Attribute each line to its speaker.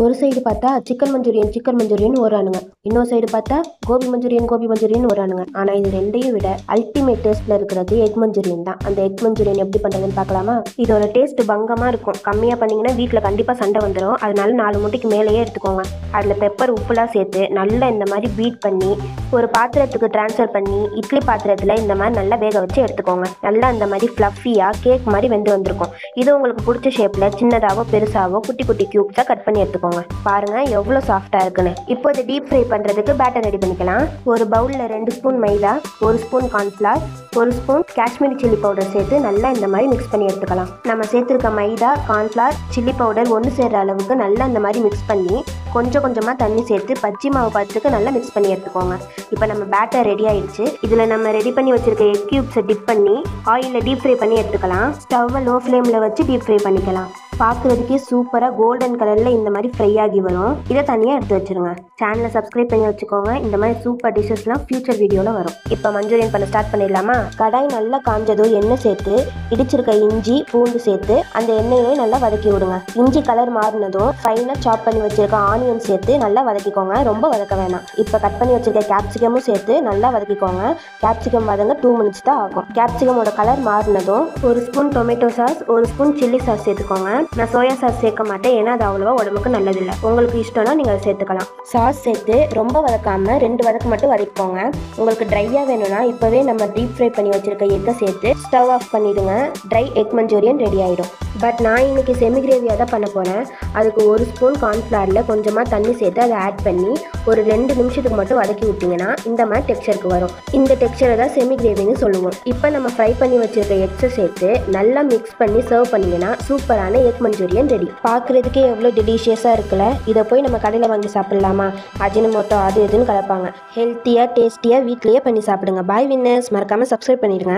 Speaker 1: ஒரு சைடு பார்த்தா chicken Manchurian வரானுங்க. இன்னொரு சைடு பார்த்தா கோபி மஞ்சூரியன் வரானுங்க. ஆனால் இது ரெண்டையும் விட அல்டிமேட் டேஸ்ட்டில் இருக்கிறது எக் மஞ்சூரியன் தான். அந்த எக் மஞ்சூரியன் எப்படி பண்ணுறதுன்னு பார்க்கலாமா? இதோட டேஸ்ட் பங்கமாக இருக்கும். கம்மியாக பண்ணிங்கன்னா வீட்டில் கண்டிப்பாக சண்டை வந்துடும். அதனால 4 முட்டைக்கு மேலேயே எடுத்துக்கோங்க. அதில் பெப்பர் உப்புலாம் சேர்த்து நல்லா இந்த மாதிரி பீட் பண்ணி ஒரு பாத்திரத்துக்கு ட்ரான்ஸ்ஃபர் பண்ணி இட்லி பாத்திரத்தில் இந்த மாதிரி நல்லா வேக வச்சு எடுத்துக்கோங்க. நல்லா இந்த மாதிரி ஃப்ளஃபியாக கேக் மாதிரி வெந்து வந்திருக்கும். இது உங்களுக்கு பிடிச்ச ஷேப்பில் சின்னதாகவோ பெருசாகவோ குட்டி குட்டி க்யூப்ஸாக கட் பண்ணி எடுத்துக்கோங்க. பாருங்க எவ்வளோ சாஃப்டாக இருக்குன்னு. இப்போ இதை டீப் ஃப்ரை பண்ணுறதுக்கு பேட்டர் ரெடி பண்ணிக்கலாம். ஒரு பவுலில் 2 ஸ்பூன் மைதா, 1 spoon cornflour, 1 spoon Kashmiri chilli powder சேர்த்து நல்லா இந்த மாதிரி மிக்ஸ் பண்ணி எடுத்துக்கலாம். நம்ம சேர்த்துருக்க மைதா, கார்ன்ஃப்ளவர், சில்லி பவுடர் ஒன்று சேர்ற அளவுக்கு நல்லா இந்த மாதிரி மிக்ஸ் பண்ணி கொஞ்சமாக தண்ணி சேர்த்து பச்சை மாவு பதத்துக்கு நல்லா மிக்ஸ் பண்ணி எடுத்துக்கோங்க. இப்போ நம்ம பேட்டர் ரெடி ஆயிடுச்சு. இதில் நம்ம ரெடி பண்ணி வச்சிருக்க எக் கியூப்ஸை டிப் பண்ணி ஆயிலில் டீப் ஃப்ரை பண்ணி எடுத்துக்கலாம். ஸ்டவ்வை லோ ஃப்ளேமில் வச்சு டீப் ஃப்ரை பண்ணிக்கலாம். பார்க்குறதுக்கே சூப்பராக கோல்டன் கலரில் இந்த மாதிரி ஃப்ரை ஆகி வரும். இதை தனியாக எடுத்து வச்சுருங்க. சேனலை சப்ஸ்கிரைப் பண்ணி வச்சுக்கோங்க. இந்த மாதிரி சூப்பர் டிஷ்ஷஸ்லாம் ஃபியூச்சர் வீடியோவில் வரும். இப்போ மஞ்சூரியன் பண்ண ஸ்டார்ட் பண்ணிடலாமா? கடாய் நல்லா காஞ்சதும் எண்ணெய் சேர்த்து இடிச்சிருக்க இஞ்சி பூண்டு சேர்த்து அந்த எண்ணெயிலே நல்லா வதக்கி விடுங்க. இஞ்சி கலர் மாறினதும் ஃபைனாக சாப் பண்ணி வச்சிருக்க ஆனியன் சேர்த்து நல்லா வதக்கிக்கோங்க. ரொம்ப வதக்க வேணாம். இப்போ கட் பண்ணி வச்சிருக்க கேப்சிகமும் சேர்த்து நல்லா வதக்கிக்கோங்க. கேப்சிகம் வதங்க 2 மினிட்ஸ் தான் ஆகும். கேப்சிகமோட கலர் மாறினதும் 1 spoon tomato sauce, 1 spoon chilli sauce சேர்த்துக்கோங்க. நான் சோயா சாஸ் சேர்க்க மாட்டேன், ஏன்னா அது அவ்வளோவா உடம்புக்கு நல்லதில்லை. உங்களுக்கு இஷ்டம்னா நீங்கள் அதை சேர்த்துக்கலாம். சாஸ் சேர்த்து ரொம்ப வதக்காமல் 2 வதக்கு மட்டும் வதக்கிக்கோங்க. உங்களுக்கு ட்ரையாக வேணும்னா இப்போவே நம்ம டீப் ஃப்ரை பண்ணி வச்சிருக்க எக்கை சேர்த்து ஸ்டவ் ஆஃப் பண்ணிவிடுங்க. ட்ரை எக் மஞ்சூரியன் ரெடி ஆகிடும். பட் நான் இன்னைக்கு செமி கிரேவியாக தான் பண்ண போகிறேன். அதுக்கு 1 ஸ்பூன் கார்ன்ஃப்ளவரில் கொஞ்சமாக தண்ணி சேர்த்து அதை ஆட் பண்ணி ஒரு 2 நிமிஷத்துக்கு மட்டும் வதக்கி விட்டிங்கன்னா இந்த மாதிரி டெக்ஸ்சருக்கு வரும். இந்த டெக்ஸ்சரை தான் செமி கிரேவின்னு சொல்லுவோம். இப்போ நம்ம ஃப்ரை பண்ணி வச்சிருக்க எக்ஸை சேர்த்து நல்லா மிக்ஸ் பண்ணி சர்வ் பண்ணிங்கன்னா சூப்பரான எக் மஞ்சூரியன் ரெடி. பார்க்குறதுக்கே எவ்வளோ டெலிஷியஸாக இருக்குல்ல. இதை போய் நம்ம கடையில் வாங்கி சாப்பிட்லாமா? அஜினமோட்டோ அது இதுன்னு கலப்பாங்க. ஹெல்த்தியாக டேஸ்டியாக வீட்லேயே பண்ணி சாப்பிடுங்க. பாய் வின்னர்ஸ், மறக்காமல் சப்ஸ்கிரைப் பண்ணிடுங்க.